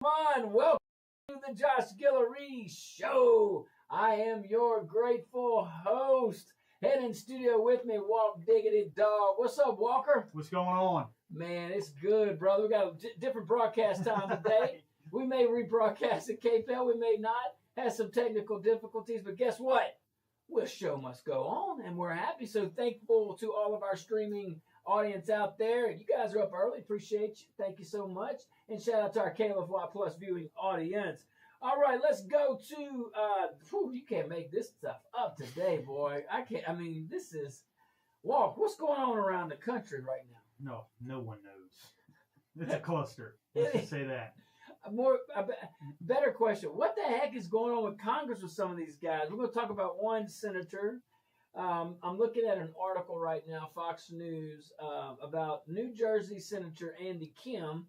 On, welcome to the Josh Guillory Show. I am your grateful host. Head in studio with me, Walk Diggity Dog. What's up, Walker? What's going on? Man, it's good, brother. We got a different broadcast time today. We may rebroadcast at KPL, we may not. Had some technical difficulties, but guess what? The show must go on, and we're happy. So thankful to all of our streaming audience out there. You guys are up early. Appreciate you. Thank you so much. And shout out to our KLFY Plus viewing audience. All right, let's go to, you can't make this stuff up today, boy. I can't, this is, Walk, what's going on around the country right now? No one knows. It's a cluster. Let's just say that. A better question. What the heck is going on with Congress with some of these guys? We're going to talk about one senator. I'm looking at an article right now, Fox News, about New Jersey Senator Andy Kim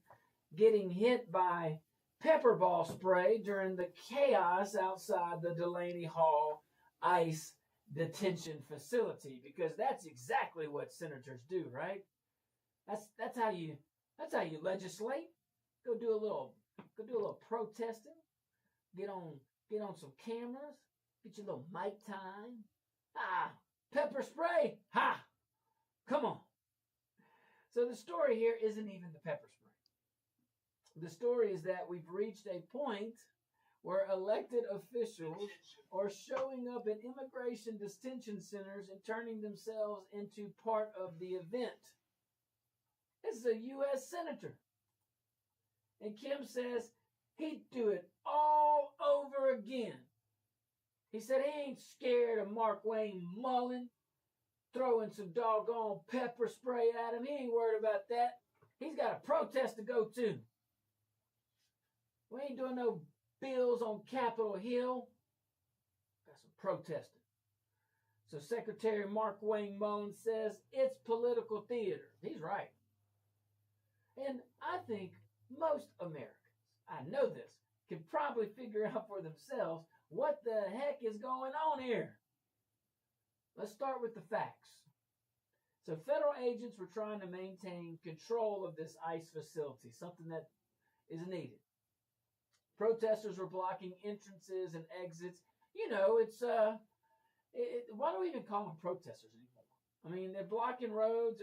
getting hit by pepper ball spray during the chaos outside the Delaney Hall ICE detention facility, because that's exactly what senators do, right? That's how you legislate. Go do a little protesting. Get on some cameras. Get your little mic time. Pepper spray. Come on. So the story here isn't even the pepper spray. The story is that we've reached a point where elected officials are showing up at immigration detention centers and turning themselves into part of the event. This is a U.S. senator. And Kim says he'd do it all over again. He said he ain't scared of Mark Wayne Mullen throwing some doggone pepper spray at him. He ain't worried about that. He's got a protest to go to. We ain't doing no bills on Capitol Hill. Got some protesting. So Secretary Mark Wayne Mullen says it's political theater. He's right. And I think most Americans, I know this, can probably figure out for themselves what the heck is going on here. Let's start with the facts. So federal agents were trying to maintain control of this ICE facility, something that is needed. Protesters were blocking entrances and exits. You know, why do we even call them protesters anymore? I mean, they're blocking roads,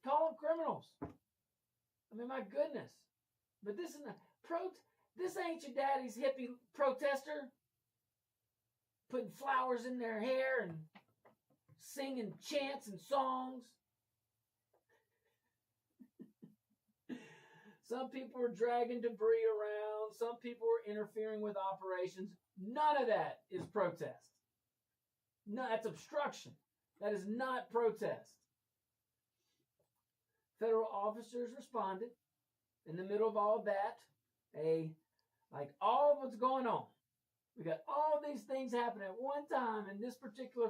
call them criminals. I mean, my goodness. But this ain't your daddy's hippie protester putting flowers in their hair and singing chants and songs. Some people were dragging debris around. Some people were interfering with operations. None of that is protest. No, that's obstruction. That is not protest. Federal officers responded in the middle of all that. All of what's going on. We got all these things happening at one time in this particular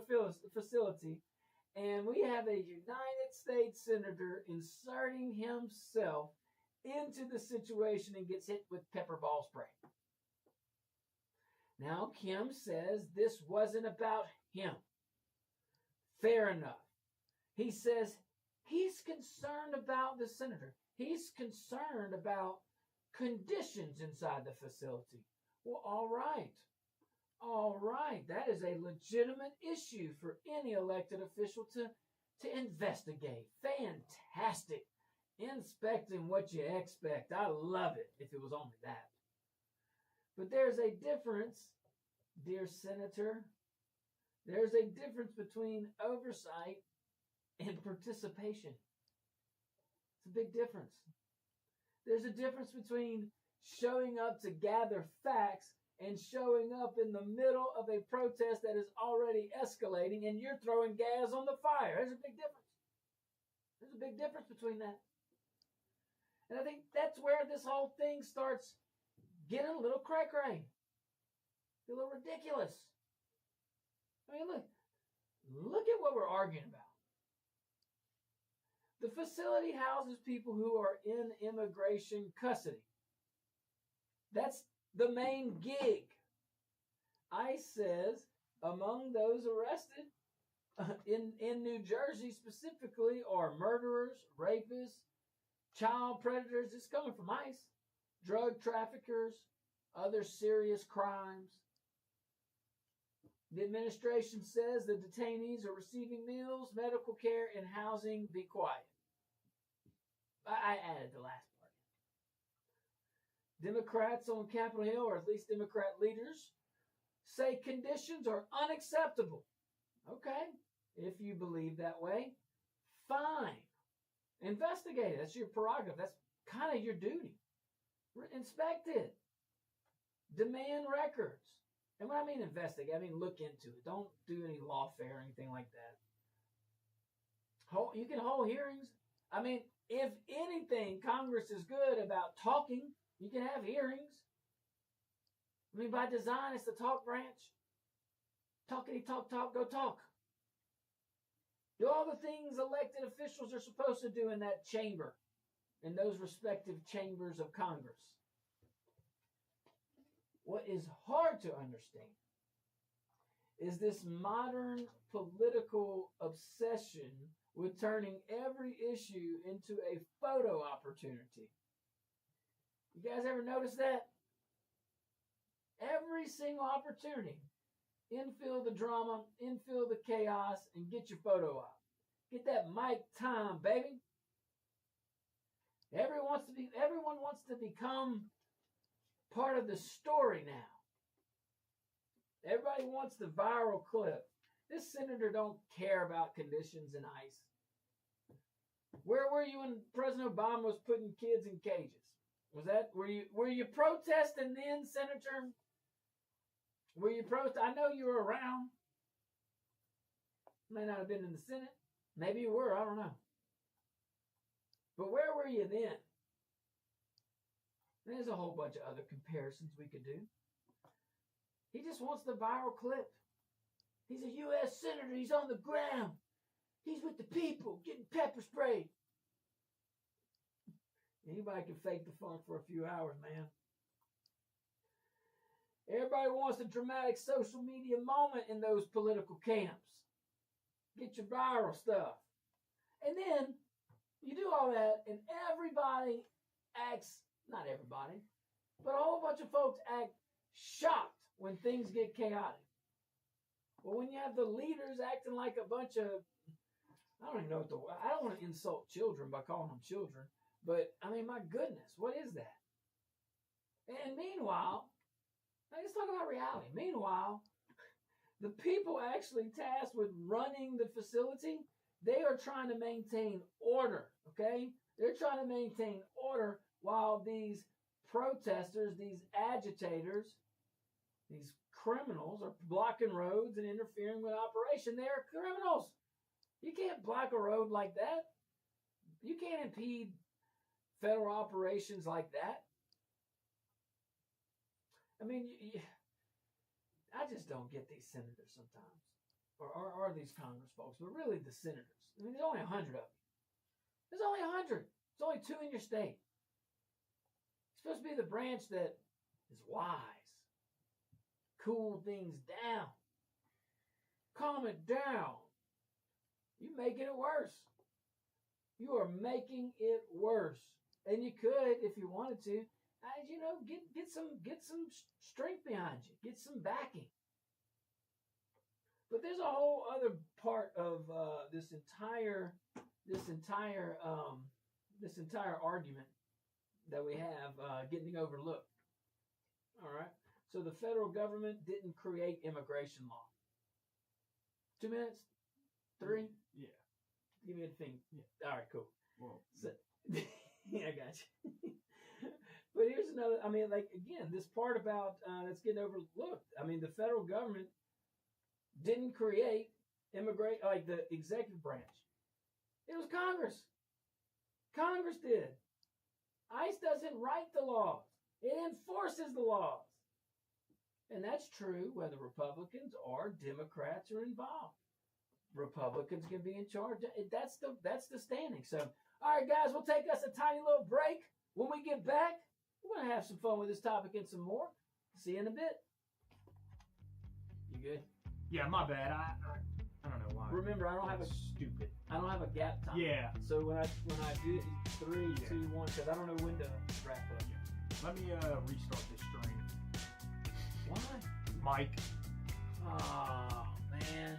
facility, and we have a United States senator inserting himself into the situation and gets hit with pepper ball spray. Now, Kim says this wasn't about him. Fair enough. He says he's concerned about the senator. He's concerned about conditions inside the facility. Well, all right. That is a legitimate issue for any elected official to investigate. Fantastic. Inspecting what you expect. I love it if it was only that. But there's a difference, dear Senator. There's a difference between oversight and participation. It's a big difference. There's a difference between showing up to gather facts and showing up in the middle of a protest that is already escalating and you're throwing gas on the fire. There's a big difference. There's a big difference between that. And I think that's where this whole thing starts getting a little cray-cray. A little ridiculous. I mean, look at what we're arguing about. The facility houses people who are in immigration custody. That's the main gig. ICE says among those arrested in New Jersey specifically are murderers, rapists, child predators. It's coming from ICE. drug traffickers, other serious crimes. The administration says the detainees are receiving meals, medical care, and housing. Be quiet. I added the last part. Democrats on Capitol Hill, or at least Democrat leaders, say conditions are unacceptable. Okay, if you believe that way, fine. Investigate it. That's your prerogative. That's kind of your duty. Inspect it. Demand records. And when I mean investigate, I mean look into it. Don't do any lawfare or anything like that. You can hold hearings. I mean, if anything, Congress is good about talking. You can have hearings. I mean, by design, it's the talk branch. Talkity, talk, go talk. Do all the things elected officials are supposed to do in that chamber, in those respective chambers of Congress. What is hard to understand is this modern political obsession with turning every issue into a photo opportunity. You guys ever notice that? Every single opportunity. Infill the drama, infill the chaos, and get your photo out. Get that mic time, baby. Everyone wants to become part of the story now. Everybody wants the viral clip. This senator don't care about conditions in ICE. Where were you when President Obama was putting kids in cages? Were you protesting then, Senator? Were you I know you were around. May not have been in the Senate. Maybe you were, I don't know. But where were you then? There's a whole bunch of other comparisons we could do. He just wants the viral clip. He's a U.S. senator. He's on the ground. He's with the people getting pepper sprayed. Anybody can fake the funk for a few hours, man. Everybody wants a dramatic social media moment in those political camps. Get your viral stuff. And then you do all that and everybody acts, not everybody, but a whole bunch of folks act shocked when things get chaotic. Well, when you have the leaders acting like a bunch of, I don't even know I don't want to insult children by calling them children, but I mean, my goodness, what is that? And meanwhile, let's talk about reality. Meanwhile, the people actually tasked with running the facility, they are trying to maintain order, okay? They're trying to maintain order while these protesters, these agitators, these criminals are blocking roads and interfering with operation. They are criminals. You can't block a road like that. You can't impede federal operations like that. I mean, I just don't get these senators sometimes, or these Congress folks, but really the senators. I mean, there's only 100 of them. There's only 100. There's only 2 in your state. It's supposed to be the branch that is wise, cool things down, calm it down. You're making it worse. You are making it worse, and you could, if you wanted to, get some strength behind you, get some backing. But there's a whole other part of this entire argument that we have getting overlooked. All right. So the federal government didn't create immigration law. 2 minutes? 3? Yeah. Give me a thing. Yeah. All right. Cool. Well, so, yeah, I got you. But here's another, I mean, like, again, this part about that's getting overlooked. I mean, the federal government didn't create like the executive branch. It was Congress. Congress did. ICE doesn't write the laws. It enforces the laws. And that's true whether Republicans or Democrats are involved. Republicans can be in charge. That's the standing. So, all right, guys, we'll take us a tiny little break. When we get back, we're going to have some fun with this topic and some more. See you in a bit. You good? Yeah, my bad. I don't know why. Remember, I don't have a gap time. Yeah. So when I do it, 3, 2, 1, because I don't know when to wrap up. Yeah. Let me restart this stream. What? Mike. Oh, man.